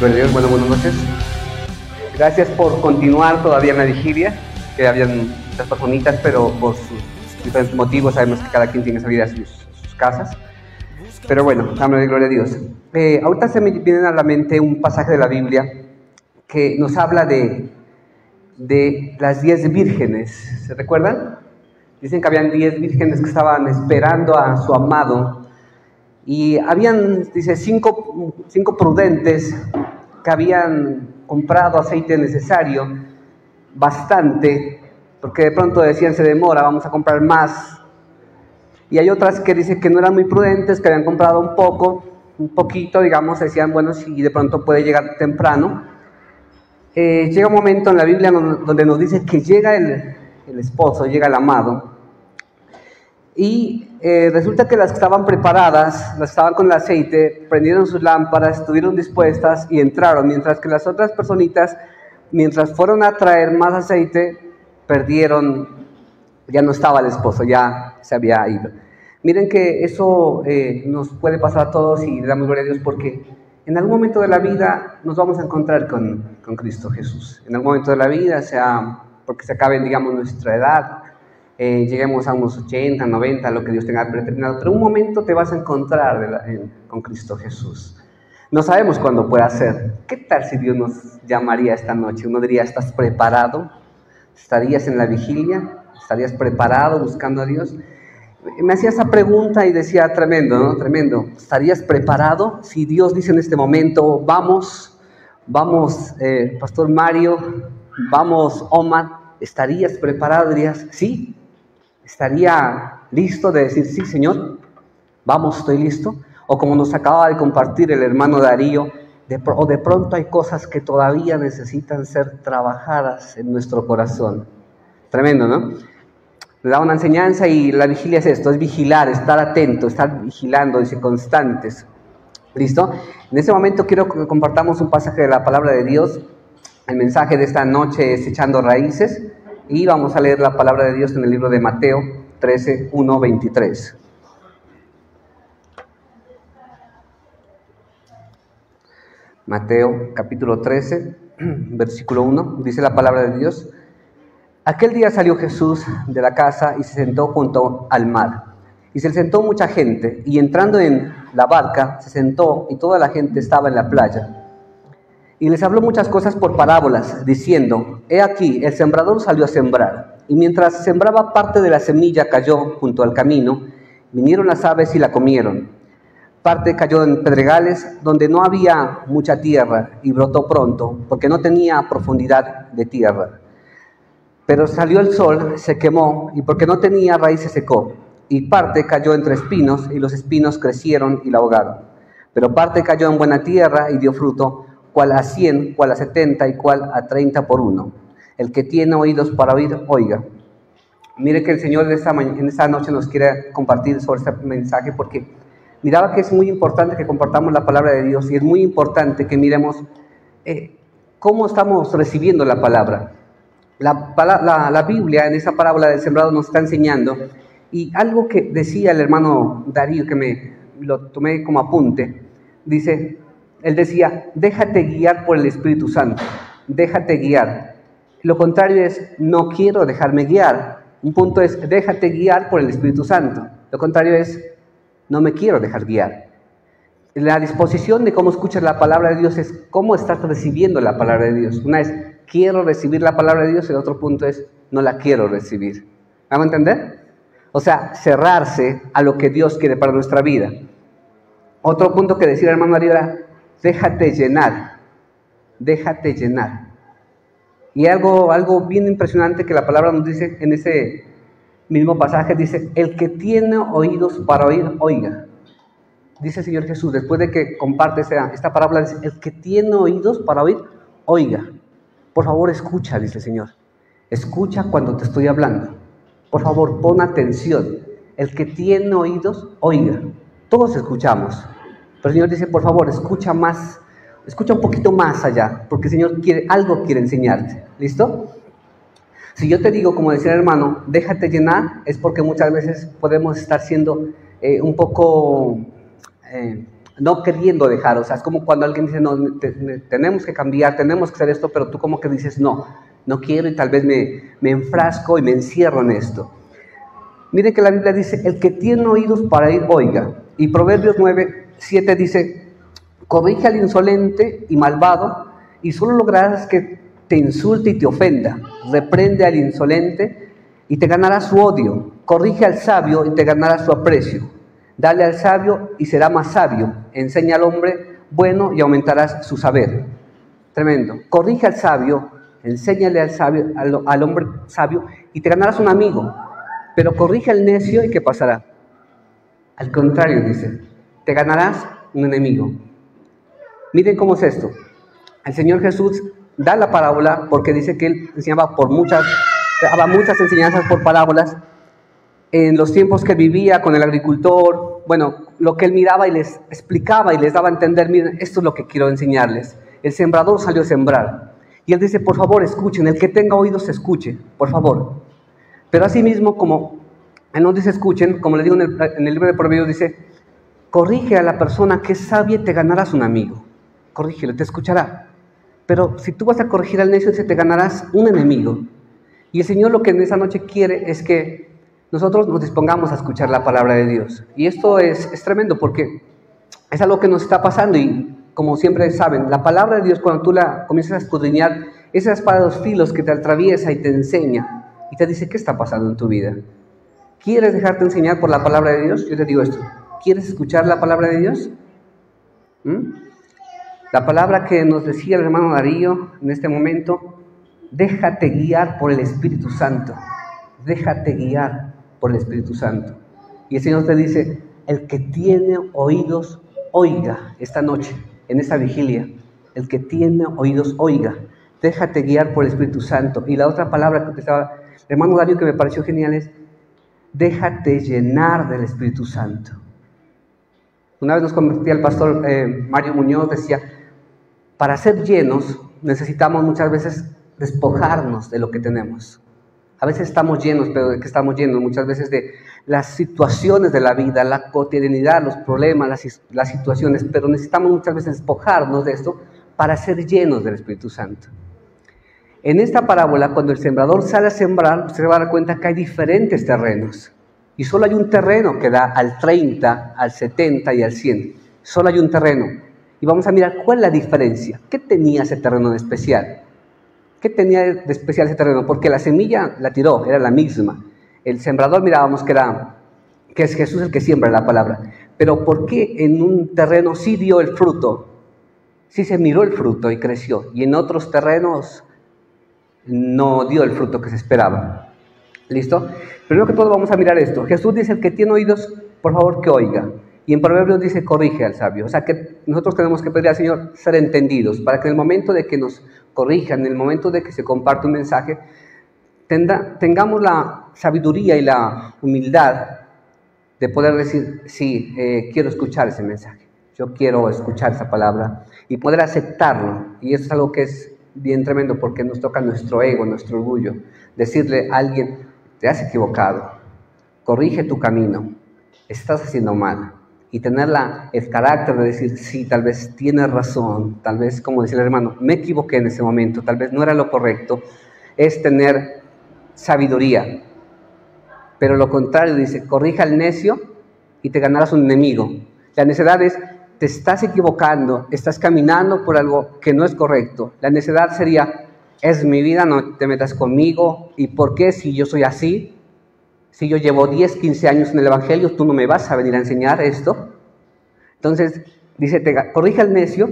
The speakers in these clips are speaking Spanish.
Gloria a Dios, buenas noches. Gracias por continuar todavía en la vigilia, que habían muchas personitas, pero por sus diferentes motivos sabemos que cada quien tiene que salir a sus casas. Pero bueno, damos gloria a Dios. Ahorita se me viene a la mente un pasaje de la Biblia que nos habla de las 10 vírgenes. ¿Se recuerdan? Dicen que habían 10 vírgenes que estaban esperando a su amado. Y habían, dice, cinco prudentes que habían comprado aceite necesario, bastante, porque de pronto decían, se demora, vamos a comprar más. Y hay otras que dicen que no eran muy prudentes, que habían comprado un poquito, digamos, decían, bueno, si de pronto puede llegar temprano. Llega un momento en la Biblia donde nos dice que llega el esposo, llega el amado, y resulta que las que estaban preparadas, las que estaban con el aceite, prendieron sus lámparas, estuvieron dispuestas y entraron, mientras que las otras personitas, mientras fueron a traer más aceite, perdieron, ya no estaba el esposo, ya se había ido. Miren que eso nos puede pasar a todos y le damos gloria a Dios porque en algún momento de la vida nos vamos a encontrar con Cristo Jesús. En algún momento de la vida, sea porque se acabe, digamos, nuestra edad, lleguemos a unos 80, 90, lo que Dios tenga predeterminado, pero en un momento te vas a encontrar con Cristo Jesús. No sabemos cuándo pueda ser. ¿Qué tal si Dios nos llamaría esta noche? Uno diría, ¿estás preparado? ¿Estarías en la vigilia? ¿Estarías preparado buscando a Dios? Me hacía esa pregunta y decía, tremendo, ¿no? Tremendo. ¿Estarías preparado? Si Dios dice en este momento, vamos, Pastor Mario, vamos, Omar, ¿estarías preparado? Dirías, sí. ¿Estaría listo de decir, sí, Señor, vamos, estoy listo? O como nos acaba de compartir el hermano Darío, de pronto hay cosas que todavía necesitan ser trabajadas en nuestro corazón. Tremendo, ¿no? Le da una enseñanza y la vigilia es esto, es vigilar, estar atento, estar vigilando, dice, constantes. ¿Listo? En este momento quiero que compartamos un pasaje de la palabra de Dios. El mensaje de esta noche es Echando Raíces. Y vamos a leer la palabra de Dios en el libro de Mateo 13, 1, 23. Mateo capítulo 13, versículo 1, dice la palabra de Dios. Aquel día salió Jesús de la casa y se sentó junto al mar. Y se sentó mucha gente, y entrando en la barca, se sentó, y toda la gente estaba en la playa. Y les habló muchas cosas por parábolas, diciendo, he aquí, el sembrador salió a sembrar, y mientras sembraba parte de la semilla cayó junto al camino, vinieron las aves y la comieron. Parte cayó en pedregales, donde no había mucha tierra, y brotó pronto, porque no tenía profundidad de tierra. Pero salió el sol, se quemó, y porque no tenía raíz se secó. Y parte cayó entre espinos, y los espinos crecieron y la ahogaron. Pero parte cayó en buena tierra y dio fruto, cuál a 100, cuál a 70 y cuál a 30 por uno. El que tiene oídos para oír, oiga. Mire que el Señor en esta noche nos quiere compartir sobre este mensaje porque miraba que es muy importante que compartamos la palabra de Dios y es muy importante que miremos cómo estamos recibiendo la palabra. La Biblia en esa parábola del sembrado nos está enseñando y algo que decía el hermano Darío que me lo tomé como apunte, dice... Él decía, déjate guiar por el Espíritu Santo, déjate guiar. Lo contrario es, no quiero dejarme guiar. Un punto es, déjate guiar por el Espíritu Santo. Lo contrario es, no me quiero dejar guiar. La disposición de cómo escuchas la palabra de Dios es cómo estás recibiendo la palabra de Dios. Una es, quiero recibir la palabra de Dios, y el otro punto es, no la quiero recibir. ¿Vamos a entender? O sea, cerrarse a lo que Dios quiere para nuestra vida. Otro punto que decía el hermano Mario era, déjate llenar, déjate llenar. Y algo bien impresionante que la palabra nos dice en ese mismo pasaje, dice, el que tiene oídos para oír, oiga. Dice el Señor Jesús, después de que comparte esta parábola, dice, el que tiene oídos para oír, oiga. Por favor, escucha, dice el Señor. Escucha cuando te estoy hablando. Por favor, pon atención. El que tiene oídos, oiga. Todos escuchamos. Pero el Señor dice, por favor, escucha más, escucha un poquito más allá, porque el Señor quiere enseñarte. ¿Listo? Si yo te digo, como decía el hermano, déjate llenar, es porque muchas veces podemos estar siendo un poco no queriendo dejar. O sea, es como cuando alguien dice, no, tenemos que cambiar, tenemos que hacer esto, pero tú como que dices, no quiero, y tal vez me enfrasco y me encierro en esto. Miren que la Biblia dice, el que tiene oídos para oír, oiga. Y Proverbios 9:7 dice, corrige al insolente y malvado, y solo lograrás que te insulte y te ofenda. Reprende al insolente y te ganará su odio. Corrige al sabio y te ganará su aprecio. Dale al sabio y será más sabio. Enseña al hombre bueno y aumentarás su saber. Tremendo. Corrige al sabio, enséñale al sabio, al hombre sabio, y te ganarás un amigo. Pero corrige al necio, ¿y qué pasará? Al contrario, dice, te ganarás un enemigo. Miren cómo es esto. El Señor Jesús da la parábola porque dice que Él enseñaba daba muchas enseñanzas por parábolas. En los tiempos que vivía con el agricultor, bueno, lo que Él miraba y les explicaba y les daba a entender, miren, esto es lo que quiero enseñarles. El sembrador salió a sembrar. Y Él dice, por favor, escuchen, el que tenga oídos escuche, por favor. Pero asimismo, como Él nos dice escuchen, como le digo en el libro de Proverbios, dice, corrige a la persona que es sabia y te ganarás un amigo. Corrígelo, te escuchará. Pero si tú vas a corregir al necio, te ganarás un enemigo. Y el Señor lo que en esa noche quiere es que nosotros nos dispongamos a escuchar la palabra de Dios. Y esto es tremendo porque es algo que nos está pasando y como siempre saben, la palabra de Dios cuando tú la comienzas a escudriñar, es esa espada de dos filos que te atraviesa y te enseña y te dice qué está pasando en tu vida. ¿Quieres dejarte enseñar por la palabra de Dios? Yo te digo esto, ¿quieres escuchar la palabra de Dios? La palabra que nos decía el hermano Darío en este momento, déjate guiar por el Espíritu Santo, déjate guiar por el Espíritu Santo. Y el Señor te dice, el que tiene oídos, oiga esta noche, en esta vigilia. El que tiene oídos, oiga, déjate guiar por el Espíritu Santo. Y la otra palabra que estaba el hermano Darío que me pareció genial es, déjate llenar del Espíritu Santo. Una vez nos compartía el pastor Mario Muñoz, decía, para ser llenos necesitamos muchas veces despojarnos de lo que tenemos. A veces estamos llenos, pero ¿de qué estamos llenos? Muchas veces de las situaciones de la vida, la cotidianidad, los problemas, las situaciones, pero necesitamos muchas veces despojarnos de esto para ser llenos del Espíritu Santo. En esta parábola, cuando el sembrador sale a sembrar, se va a dar cuenta que hay diferentes terrenos. Y solo hay un terreno que da al 30, al 70 y al 100. Solo hay un terreno. Y vamos a mirar cuál es la diferencia. ¿Qué tenía ese terreno de especial? ¿Qué tenía de especial ese terreno? Porque la semilla la tiró, era la misma. El sembrador mirábamos que es Jesús el que siembra la palabra. Pero ¿por qué en un terreno sí dio el fruto? Sí se miró el fruto y creció. Y en otros terrenos no dio el fruto que se esperaba. ¿Listo? Primero que todo vamos a mirar esto. Jesús dice, el que tiene oídos, por favor que oiga. Y en Proverbios dice, corrige al sabio. O sea que nosotros tenemos que pedir al Señor ser entendidos, para que en el momento de que nos corrijan, en el momento de que se comparte un mensaje, tengamos la sabiduría y la humildad de poder decir, sí, quiero escuchar ese mensaje. Yo quiero escuchar esa palabra y poder aceptarlo. Y eso es algo que es bien tremendo porque nos toca nuestro ego, nuestro orgullo. Decirle a alguien, te has equivocado, corrige tu camino, estás haciendo mal. Y tener el carácter de decir, sí, tal vez tienes razón, tal vez, como decía el hermano, me equivoqué en ese momento, tal vez no era lo correcto, es tener sabiduría. Pero lo contrario dice, corrija al necio y te ganarás un enemigo. La necedad es, te estás equivocando, estás caminando por algo que no es correcto. La necedad sería, es mi vida, no te metas conmigo. ¿Y por qué si yo soy así? Si yo llevo 10, 15 años en el Evangelio, tú no me vas a venir a enseñar esto. Entonces, dice, corrige al necio,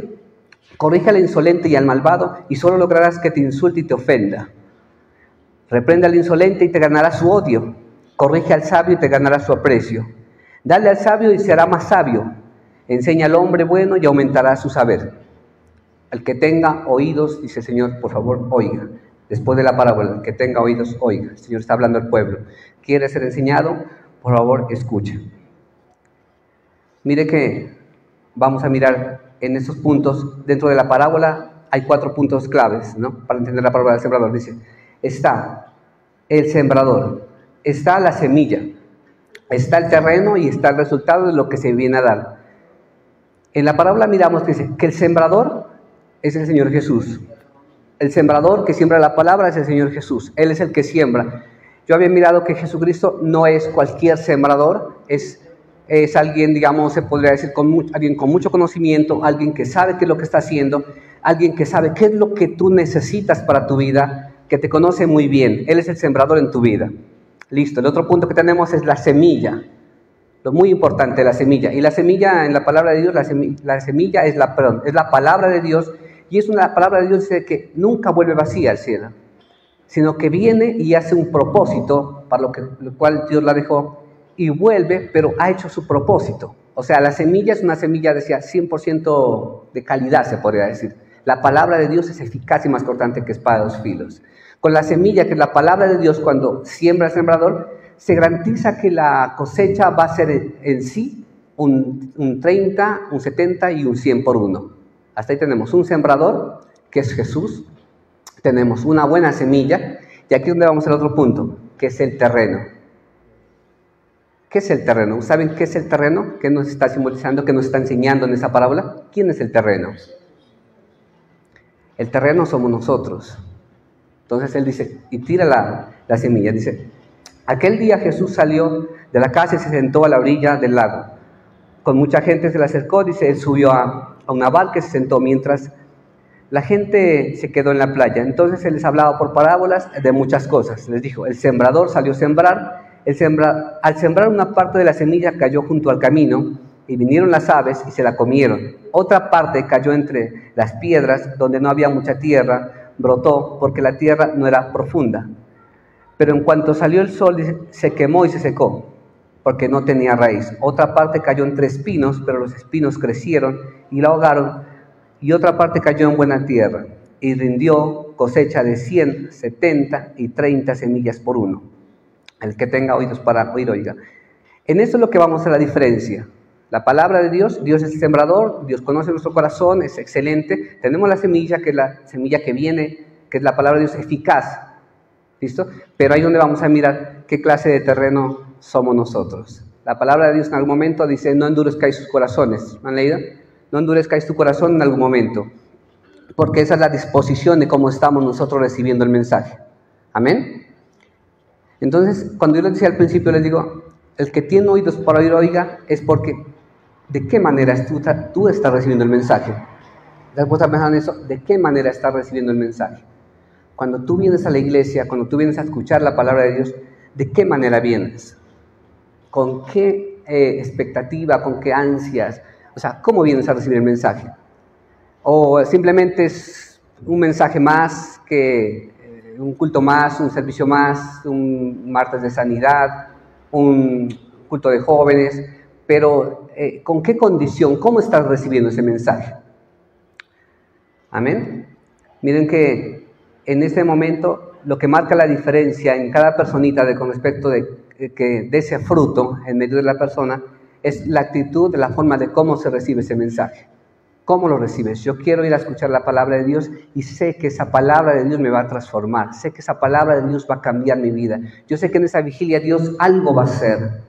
corrige al insolente y al malvado, y solo lograrás que te insulte y te ofenda. Reprende al insolente y te ganará su odio. Corrige al sabio y te ganará su aprecio. Dale al sabio y será más sabio. Enseña al hombre bueno y aumentará su saber. Al que tenga oídos, dice el Señor, por favor, oiga. Después de la parábola, el que tenga oídos, oiga. El Señor está hablando al pueblo. ¿Quiere ser enseñado? Por favor, escuche. Mire que vamos a mirar en esos puntos. Dentro de la parábola hay 4 puntos claves, ¿no? Para entender la parábola del sembrador. Dice, está el sembrador, está la semilla, está el terreno y está el resultado de lo que se viene a dar. En la parábola miramos que dice que el sembrador es el Señor Jesús. El sembrador que siembra la palabra es el Señor Jesús. Él es el que siembra. Yo había mirado que Jesucristo no es cualquier sembrador, es alguien, digamos, se podría decir, alguien con mucho conocimiento, alguien que sabe qué es lo que está haciendo, alguien que sabe qué es lo que tú necesitas para tu vida, que te conoce muy bien. Él es el sembrador en tu vida. Listo. El otro punto que tenemos es la semilla. Lo muy importante, la semilla. Y la semilla en la palabra de Dios, la semilla es la palabra de Dios, y es una palabra de Dios que nunca vuelve vacía al cielo, sino que viene y hace un propósito para lo cual Dios la dejó, y vuelve, pero ha hecho su propósito. O sea, la semilla es una semilla, decía, 100% de calidad, se podría decir. La palabra de Dios es eficaz y más cortante que espada de dos filos. Con la semilla, que es la palabra de Dios, cuando siembra el sembrador, se garantiza que la cosecha va a ser en sí un 30, un 70 y un 100 por uno. Hasta ahí tenemos un sembrador, que es Jesús. Tenemos una buena semilla, y aquí es donde vamos al otro punto, que es el terreno. ¿Qué es el terreno? ¿Saben qué es el terreno? ¿Qué nos está simbolizando? ¿Qué nos está enseñando en esa parábola? ¿Quién es el terreno? El terreno somos nosotros. Entonces él dice, y tira la semilla, dice, aquel día Jesús salió de la casa y se sentó a la orilla del lago. Con mucha gente se le acercó, dice, él subió a una barca y se sentó mientras la gente se quedó en la playa. Entonces él les hablaba por parábolas de muchas cosas. Les dijo, el sembrador salió a sembrar. Al sembrar una parte de la semilla cayó junto al camino y vinieron las aves y se la comieron. Otra parte cayó entre las piedras donde no había mucha tierra, brotó porque la tierra no era profunda. Pero en cuanto salió el sol se quemó y se secó porque no tenía raíz. Otra parte cayó entre espinos, pero los espinos crecieron y la ahogaron. Y otra parte cayó en buena tierra y rindió cosecha de 100, 70 y 30 semillas por uno. El que tenga oídos para oír, oiga. En esto es lo que vamos a hacer la diferencia. La palabra de Dios, Dios es el sembrador, Dios conoce nuestro corazón, es excelente. Tenemos la semilla, que es la semilla que viene, que es la palabra de Dios eficaz. ¿Listo? Pero ahí es donde vamos a mirar qué clase de terreno somos nosotros. La palabra de Dios en algún momento dice, no endurezcáis sus corazones. ¿Me han leído? No endurezcáis tu corazón en algún momento. Porque esa es la disposición de cómo estamos nosotros recibiendo el mensaje. Amén. Entonces, cuando yo les decía al principio, les digo, el que tiene oídos para oír, oiga, es porque, ¿de qué manera tú estás recibiendo el mensaje? ¿Te has puesto a pensar en eso? ¿De qué manera estás recibiendo el mensaje? Cuando tú vienes a la iglesia, cuando tú vienes a escuchar la palabra de Dios, ¿de qué manera vienes? ¿Con qué expectativa, con qué ansias? O sea, ¿cómo vienes a recibir el mensaje? ¿O simplemente es un mensaje más que un culto más, un servicio más, un martes de sanidad, un culto de jóvenes, pero ¿con qué condición? ¿Cómo estás recibiendo ese mensaje? Amén. Miren que en este momento lo que marca la diferencia en cada personita con respecto de ese fruto en medio de la persona es la actitud, la forma de cómo se recibe ese mensaje. ¿Cómo lo recibes? Yo quiero ir a escuchar la palabra de Dios y sé que esa palabra de Dios me va a transformar. Sé que esa palabra de Dios va a cambiar mi vida. Yo sé que en esa vigilia Dios algo va a hacer.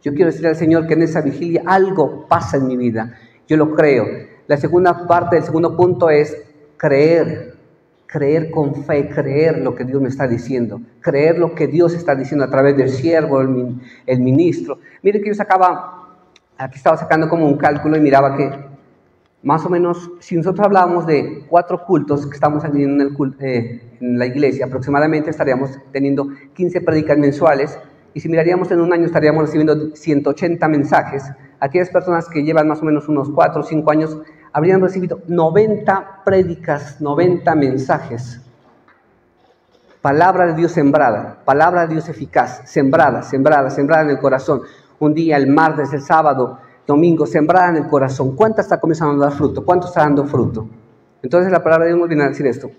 Yo quiero decirle al Señor que en esa vigilia algo pasa en mi vida. Yo lo creo. La segunda parte, el segundo punto es creer. Creer con fe, creer lo que Dios me está diciendo. Creer lo que Dios está diciendo a través del siervo, el ministro. Mire que yo aquí estaba sacando como un cálculo y miraba que más o menos, si nosotros hablábamos de 4 cultos que estamos teniendo en la iglesia, aproximadamente estaríamos teniendo 15 prédicas mensuales, y si miraríamos en un año estaríamos recibiendo 180 mensajes. Aquellas personas que llevan más o menos unos 4 o 5 años habrían recibido 90 prédicas, 90 mensajes. Palabra de Dios sembrada, palabra de Dios eficaz, sembrada en el corazón. Un día, el martes, el sábado, domingo, sembrada en el corazón. ¿Cuánto está comenzando a dar fruto? ¿Cuánto está dando fruto? Entonces la palabra de Dios nos viene a decir esto.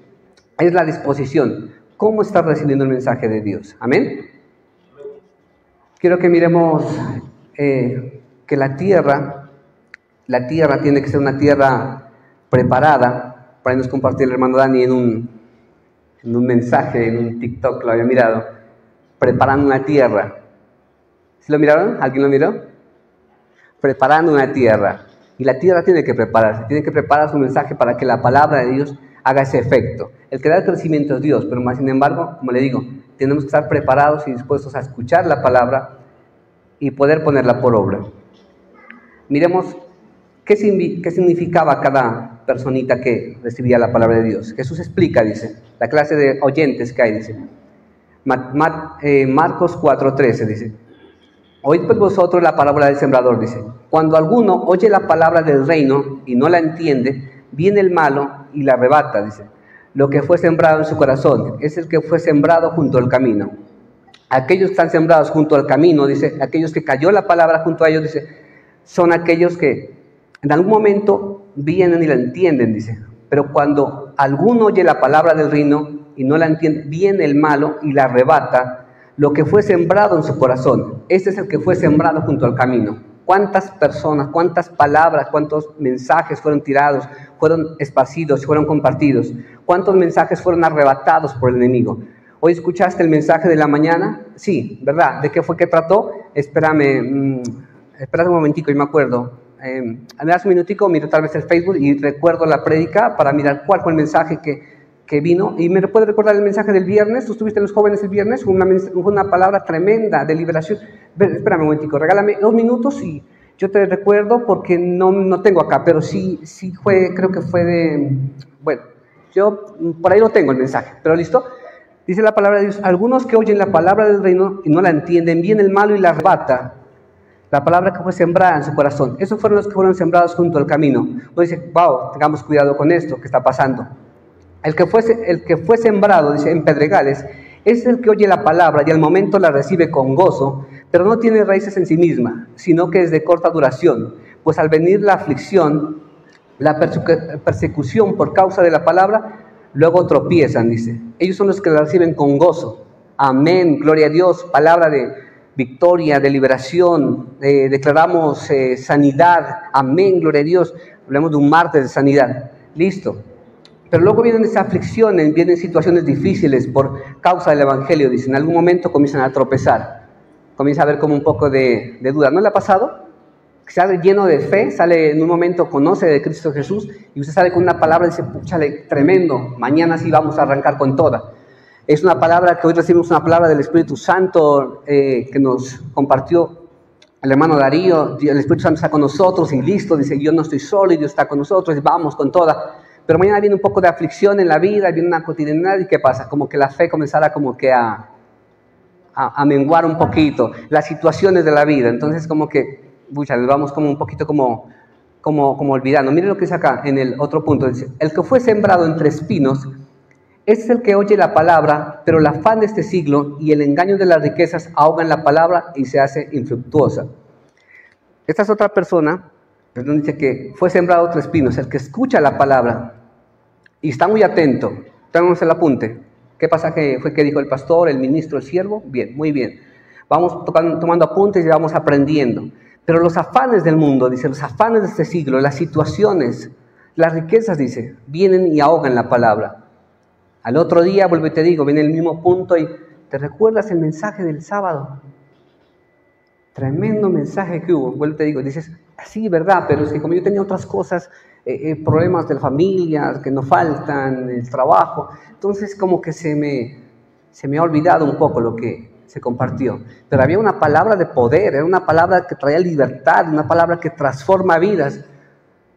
Es la disposición. ¿Cómo estás recibiendo el mensaje de Dios? Amén. Quiero que miremos que la tierra tiene que ser una tierra preparada. Por ahí nos compartió el hermano Dani en un mensaje, en un TikTok, lo había mirado. Preparando una tierra. ¿Sí lo miraron? ¿Alguien lo miró? Preparando una tierra. Y la tierra tiene que preparar su mensaje para que la palabra de Dios haga ese efecto. El que da el crecimiento es Dios, pero más sin embargo, como le digo, tenemos que estar preparados y dispuestos a escuchar la palabra y poder ponerla por obra. Miremos qué significaba cada personita que recibía la palabra de Dios. Jesús explica, dice, la clase de oyentes que hay, dice. Marcos 4:13 dice: oíd pues vosotros la parábola del sembrador, dice. Cuando alguno oye la palabra del reino y no la entiende, viene el malo y la arrebata, dice. Lo que fue sembrado en su corazón es el que fue sembrado junto al camino. Aquellos que están sembrados junto al camino, dice, aquellos que cayó la palabra junto a ellos, dice, son aquellos que en algún momento vienen y la entienden, dice. Pero cuando alguno oye la palabra del reino y no la entiende, viene el malo y la arrebata lo que fue sembrado en su corazón. Este es el que fue sembrado junto al camino. ¿Cuántas personas, cuántas palabras, cuántos mensajes fueron tirados, fueron esparcidos, fueron compartidos? ¿Cuántos mensajes fueron arrebatados por el enemigo? ¿Hoy escuchaste el mensaje de la mañana? Sí, ¿verdad? ¿De qué fue que trató? Espérame un momentico, yo me acuerdo. Me das un minutico, miro tal vez el Facebook y recuerdo la prédica para mirar cuál fue el mensaje que vino. ¿Y me puede recordar el mensaje del viernes? ¿Tú estuviste en los jóvenes el viernes? Fue una palabra tremenda de liberación. Espérame un momentico, regálame 2 minutos y yo te recuerdo porque no tengo acá, pero sí fue, creo que fue de... Bueno, yo por ahí lo tengo el mensaje, pero listo. Dice la palabra de Dios: algunos que oyen la palabra del reino y no la entienden, viene el malo y la arrebata. La palabra que fue sembrada en su corazón. Esos fueron los que fueron sembrados junto al camino. Uno dice, wow, tengamos cuidado con esto que está pasando. El que fue sembrado, dice, en pedregales, es el que oye la palabra y al momento la recibe con gozo, pero no tiene raíces en sí misma, sino que es de corta duración. Pues al venir la aflicción, la persecución por causa de la palabra, luego tropiezan, dice. Ellos son los que la reciben con gozo. Amén, gloria a Dios, palabra de victoria, de liberación, declaramos sanidad, amén, gloria a Dios. Hablamos de un martes de sanidad, listo. Pero luego vienen esas aflicciones, vienen situaciones difíciles por causa del evangelio, dice. En algún momento comienzan a tropezar, comienza a haber como un poco de duda. ¿No le ha pasado? Sale lleno de fe, sale en un momento, conoce de Cristo Jesús y usted sale con una palabra y dice, púchale, tremendo, mañana sí vamos a arrancar con toda. Es una palabra que hoy recibimos, una palabra del Espíritu Santo que nos compartió el hermano Darío. El Espíritu Santo está con nosotros y listo, dice, yo no estoy solo y Dios está con nosotros y vamos con toda. Pero mañana viene un poco de aflicción en la vida, viene una cotidianidad y ¿qué pasa? Como que la fe comenzará como que a menguar un poquito, las situaciones de la vida. Entonces como que, nos vamos como un poquito como olvidando. Miren lo que dice acá en el otro punto, dice, el que fue sembrado entre espinos, es el que oye la palabra, pero el afán de este siglo y el engaño de las riquezas ahogan la palabra y se hace infructuosa. Esta es otra persona, perdón, dice que fue sembrado entre espinos, el que escucha la palabra y está muy atento. Tenemos el apunte. ¿Qué pasa? ¿Qué fue que dijo el pastor, el ministro, el siervo? Bien, muy bien. Vamos tomando apuntes y vamos aprendiendo. Pero los afanes del mundo, dice, los afanes de este siglo, las situaciones, las riquezas, dice, vienen y ahogan la palabra. Al otro día, vuelvo y te digo, viene el mismo punto y ¿te recuerdas el mensaje del sábado? Tremendo mensaje que hubo. Vuelvo y te digo, dices, sí, ¿verdad? Pero es que como yo tenía otras cosas, problemas de la familia, que no faltan, el trabajo, entonces como que se me ha olvidado un poco lo que se compartió. Pero había una palabra de poder, era una palabra que traía libertad, una palabra que transforma vidas,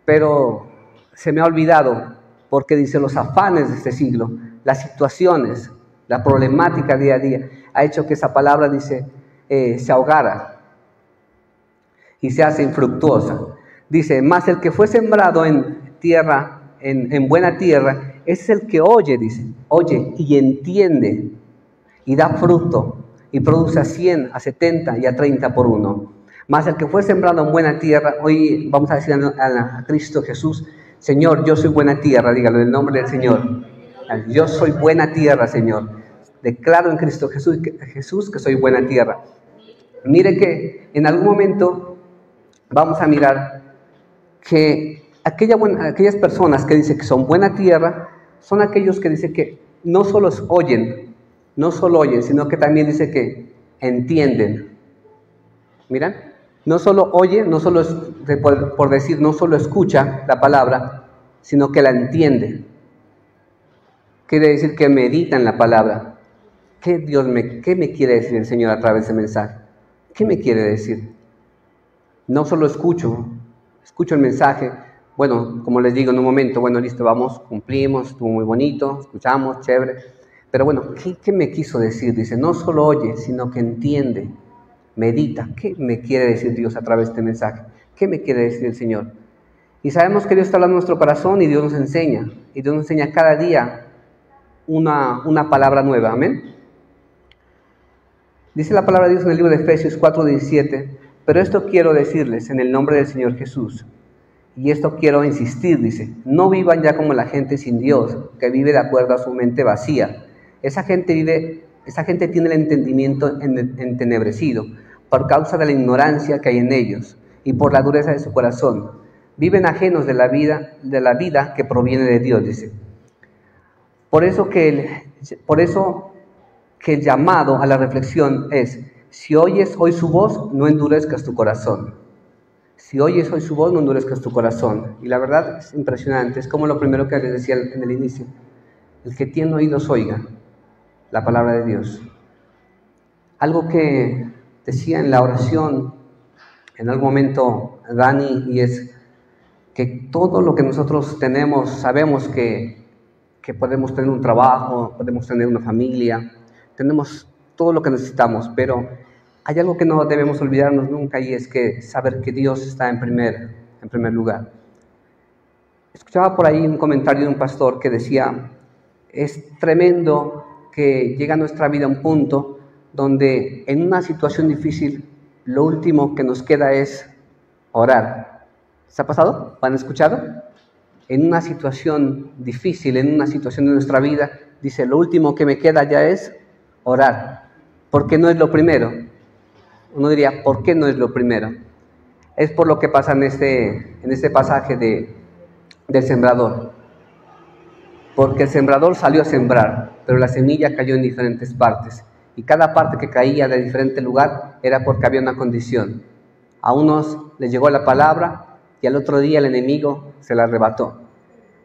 pero se me ha olvidado porque dice los afanes de este siglo, las situaciones, la problemática día a día, ha hecho que esa palabra, dice, se ahogara y se hace infructuosa. Dice, más el que fue sembrado en tierra, en buena tierra, es el que oye, dice, oye y entiende y da fruto y produce a 100, a 70 y a 30 por uno. Más el que fue sembrado en buena tierra, hoy vamos a decir a Cristo Jesús, Señor, yo soy buena tierra, dígalo en el nombre del Señor. Yo soy buena tierra, Señor. Declaro en Cristo Jesús que soy buena tierra. Mire que en algún momento vamos a mirar que aquellas personas que dicen que son buena tierra, son aquellos que dicen que no solo oyen, sino que también dice que entienden. ¿Miran? No solo oye, no solo por decir, no solo escucha la palabra, sino que la entiende. Quiere decir que medita en la palabra. ¿Qué me quiere decir el Señor a través de ese mensaje? ¿Qué me quiere decir? No solo escucho el mensaje. Bueno, como les digo en un momento, bueno, listo, vamos, cumplimos, estuvo muy bonito, escuchamos, chévere. Pero bueno, ¿qué me quiso decir? Dice, no solo oye, sino que entiende, medita. ¿Qué me quiere decir Dios a través de este mensaje? ¿Qué me quiere decir el Señor? Y sabemos que Dios está hablando en nuestro corazón y Dios nos enseña. Y Dios nos enseña cada día una palabra nueva. Amén. Dice la palabra de Dios en el libro de Efesios 4:17, pero esto quiero decirles en el nombre del Señor Jesús, y esto quiero insistir, dice, no vivan ya como la gente sin Dios, que vive de acuerdo a su mente vacía. Esa gente tiene el entendimiento entenebrecido por causa de la ignorancia que hay en ellos y por la dureza de su corazón. Viven ajenos de la vida que proviene de Dios, dice. Por eso que el llamado a la reflexión es, si oyes hoy su voz, no endurezcas tu corazón. Si oyes hoy su voz, no endurezcas tu corazón. Y la verdad es impresionante, es como lo primero que les decía en el inicio. El que tiene oídos oiga la palabra de Dios. Algo que decía en la oración, en algún momento Dani, y es que todo lo que nosotros tenemos, sabemos que podemos tener un trabajo, podemos tener una familia, tenemos todo lo que necesitamos, pero hay algo que no debemos olvidarnos nunca, y es que saber que Dios está en primer lugar. Escuchaba por ahí un comentario de un pastor que decía, es tremendo que llega a nuestra vida un punto donde en una situación difícil lo último que nos queda es orar. ¿Se ha pasado? ¿Han escuchado? En una situación difícil, en una situación de nuestra vida, dice, lo último que me queda ya es orar, porque no es lo primero. Uno diría, ¿por qué no es lo primero? Es por lo que pasa en este pasaje del sembrador. Porque el sembrador salió a sembrar, pero la semilla cayó en diferentes partes. Y cada parte que caía de diferente lugar era porque había una condición. A unos les llegó la palabra y al otro día el enemigo se la arrebató.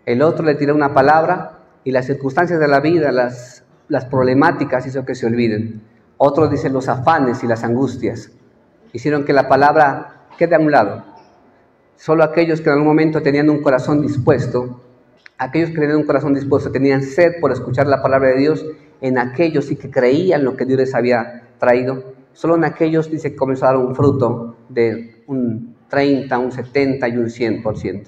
El otro le tiró una palabra y las circunstancias de la vida, las problemáticas hizo que se olviden. Otros dicen los afanes y las angustias hicieron que la palabra quede a un lado. Solo aquellos que en algún momento tenían un corazón dispuesto, tenían sed por escuchar la palabra de Dios, en aquellos sí que creían lo que Dios les había traído, solo en aquellos dice que comenzó a dar un fruto de un 30, un 70 y un 100%.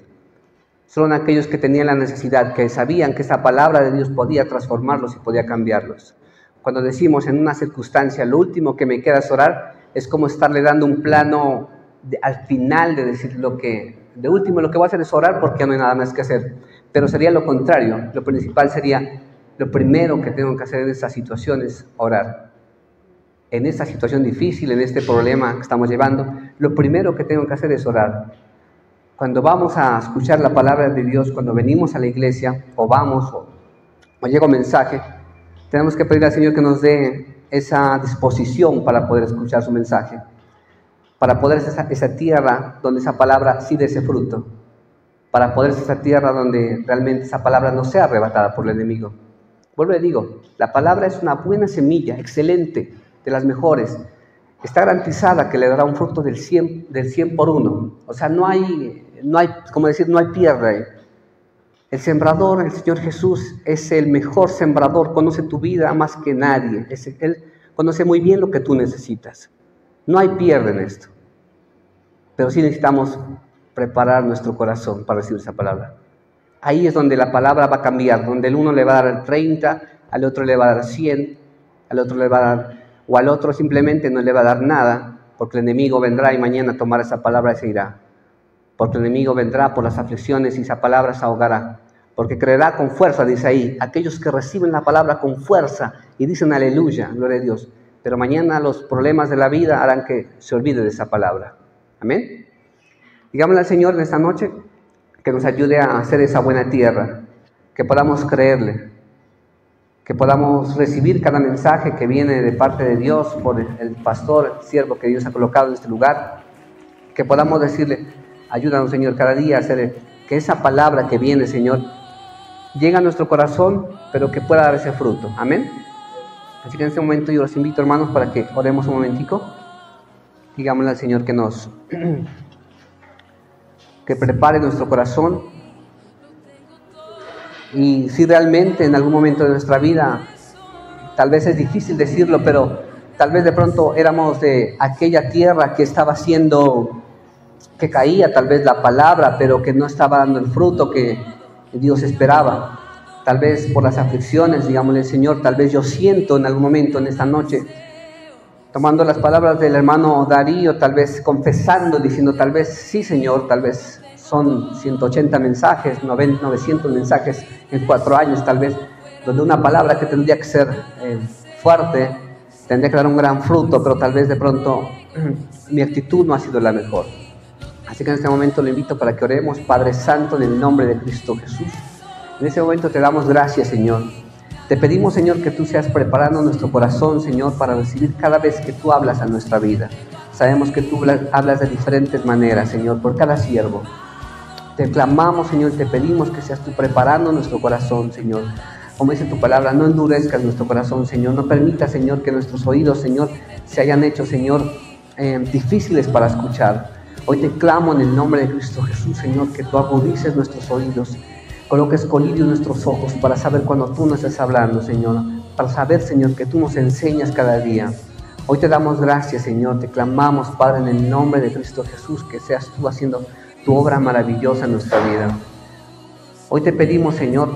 Solo en aquellos que tenían la necesidad, que sabían que esa palabra de Dios podía transformarlos y podía cambiarlos. Cuando decimos en una circunstancia, lo último que me queda es orar, es como estarle dando un plano al final de decir de último lo que voy a hacer es orar porque no hay nada más que hacer. Pero sería lo contrario, lo principal sería, lo primero que tengo que hacer en esta situación es orar. En esta situación difícil, en este problema que estamos llevando, lo primero que tengo que hacer es orar. Cuando vamos a escuchar la palabra de Dios, cuando venimos a la iglesia, o llega un mensaje, tenemos que pedir al Señor que nos dé esa disposición para poder escuchar su mensaje, para poder ser esa tierra donde esa palabra sí dé ese fruto, para poder ser esa tierra donde realmente esa palabra no sea arrebatada por el enemigo. Vuelvo y digo, la palabra es una buena semilla, excelente, de las mejores. Está garantizada que le dará un fruto del 100 por 1. O sea, no hay pierde. El sembrador, el Señor Jesús, es el mejor sembrador, conoce tu vida más que nadie. Él conoce muy bien lo que tú necesitas. No hay pierde en esto. Pero sí necesitamos preparar nuestro corazón para recibir esa palabra. Ahí es donde la palabra va a cambiar, donde el uno le va a dar 30, al otro le va a dar 100, al otro le va a dar, o al otro simplemente no le va a dar nada, porque el enemigo vendrá y mañana tomará esa palabra y se irá. Porque el enemigo vendrá por las aflicciones y esa palabra se ahogará. Porque creerá con fuerza, dice ahí, aquellos que reciben la palabra con fuerza y dicen aleluya, gloria a Dios. Pero mañana los problemas de la vida harán que se olvide de esa palabra. Amén. Digámosle al Señor en esta noche que nos ayude a hacer esa buena tierra, que podamos creerle, que podamos recibir cada mensaje que viene de parte de Dios por el pastor, el siervo que Dios ha colocado en este lugar, que podamos decirle, ayúdanos, Señor, cada día a hacer que esa palabra que viene, Señor, llegue a nuestro corazón, pero que pueda dar ese fruto. Amén. Así que en este momento yo los invito, hermanos, para que oremos un momentico. Digámosle al Señor que prepare nuestro corazón. Y si realmente en algún momento de nuestra vida, tal vez es difícil decirlo, pero tal vez de pronto éramos de aquella tierra que estaba haciendo, que caía tal vez la palabra, pero que no estaba dando el fruto que Dios esperaba. Tal vez por las aflicciones, digámosle, Señor, tal vez yo siento en algún momento en esta noche, tomando las palabras del hermano Darío, tal vez confesando, diciendo, tal vez sí, Señor, tal vez son 180 mensajes, 900 mensajes en 4 años, tal vez, donde una palabra que tendría que ser fuerte, tendría que dar un gran fruto, pero tal vez de pronto mi actitud no ha sido la mejor. Así que en este momento lo invito para que oremos. Padre Santo, en el nombre de Cristo Jesús, en este momento te damos gracias, Señor. Te pedimos, Señor, que tú seas preparando nuestro corazón, Señor, para recibir cada vez que tú hablas a nuestra vida. Sabemos que tú hablas de diferentes maneras, Señor, por cada siervo. Te clamamos, Señor, te pedimos que seas tú preparando nuestro corazón, Señor. Como dice tu palabra, no endurezcas nuestro corazón, Señor. No permita, Señor, que nuestros oídos, Señor, se hayan hecho, Señor, difíciles para escuchar. Hoy te clamo en el nombre de Cristo Jesús, Señor, que tú agudices nuestros oídos, coloques colirio en nuestros ojos para saber cuando tú nos estás hablando, Señor. Para saber, Señor, que tú nos enseñas cada día. Hoy te damos gracias, Señor. Te clamamos, Padre, en el nombre de Cristo Jesús, que seas tú haciendo tu obra maravillosa en nuestra vida. Hoy te pedimos, Señor,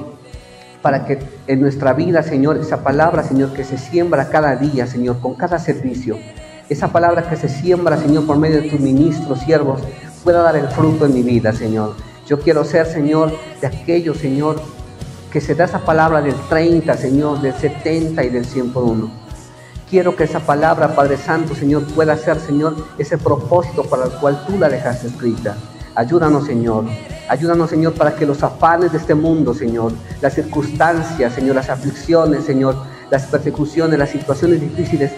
para que en nuestra vida, Señor, esa palabra, Señor, que se siembra cada día, Señor, con cada servicio, esa palabra que se siembra, Señor, por medio de tus ministros, siervos, pueda dar el fruto en mi vida, Señor. Yo quiero ser, Señor, de aquellos, Señor, que se da esa palabra del 30, Señor, del 70 y del 100 por 1. Quiero que esa palabra, Padre Santo, Señor, pueda ser, Señor, ese propósito para el cual tú la dejaste escrita. Ayúdanos, Señor. Ayúdanos, Señor, para que los afanes de este mundo, Señor, las circunstancias, Señor, las aflicciones, Señor, las persecuciones, las situaciones difíciles,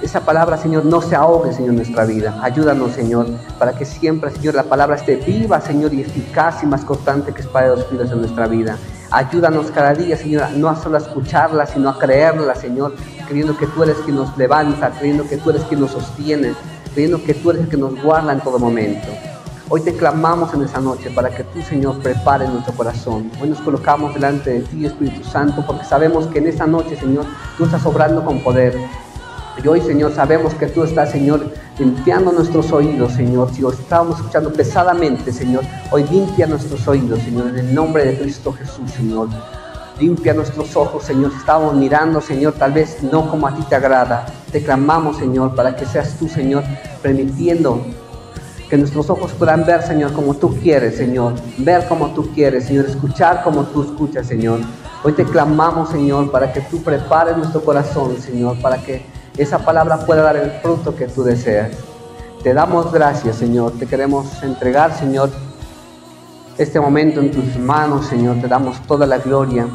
esa palabra, Señor, no se ahogue, Señor, en nuestra vida. Ayúdanos, Señor, para que siempre, Señor, la palabra esté viva, Señor, y eficaz y más constante que espada de dos filos en nuestra vida. Ayúdanos cada día, Señor, no a solo escucharla, sino a creerla, Señor, creyendo que tú eres quien nos levanta, creyendo que tú eres quien nos sostiene, creyendo que tú eres el que nos guarda en todo momento. Hoy te clamamos en esa noche para que tú, Señor, prepares nuestro corazón. Hoy nos colocamos delante de ti, Espíritu Santo, porque sabemos que en esta noche, Señor, tú estás obrando con poder. Y hoy, Señor, sabemos que tú estás, Señor, limpiando nuestros oídos, Señor. Si lo estábamos escuchando pesadamente, Señor, hoy limpia nuestros oídos, Señor, en el nombre de Cristo Jesús, Señor. Limpia nuestros ojos, Señor. Si estábamos mirando, Señor, tal vez no como a ti te agrada. Te clamamos, Señor, para que seas tú, Señor, permitiendo que nuestros ojos puedan ver, Señor, como tú quieres, Señor. Ver como tú quieres, Señor. Escuchar como tú escuchas, Señor. Hoy te clamamos, Señor, para que tú prepares nuestro corazón, Señor, para que esa palabra pueda dar el fruto que tú deseas. Te damos gracias, Señor. Te queremos entregar, Señor, este momento en tus manos, Señor. Te damos toda la gloria.